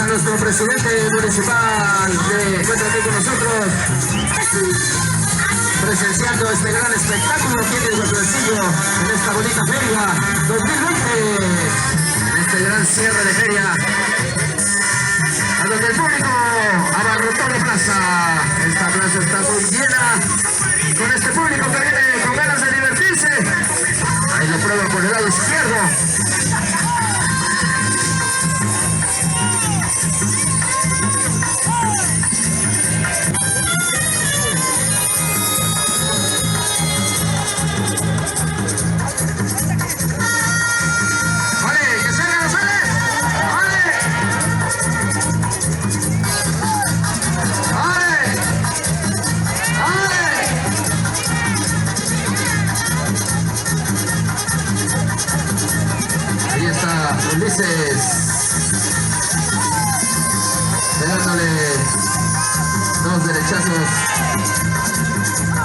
nuestro presidente municipal que encuentra aquí con nosotros, presenciando este gran espectáculo que tiene nuestro bolsillo en esta bonita feria 2020, en este gran cierre de feria, a donde el público abarrotó la plaza. Esta plaza está muy llena con este público que viene con ganas de divertirse. Ahí lo prueba por el lado izquierdo. Ulises pegándole dos derechazos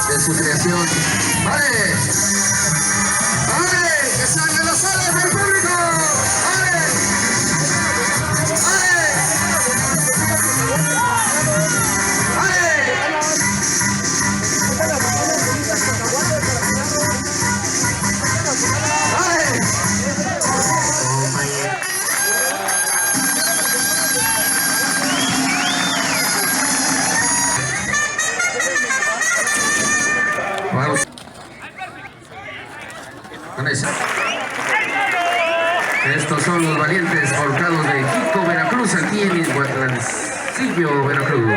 de su creación. ¡Vale! ¡Vale! ¡Que salgan las alas del público! ¡Vale! ¡Vale! Vamos. Con esa. Estos son los valientes volcados de Jico, Veracruz, aquí en Huatlancillo, Veracruz.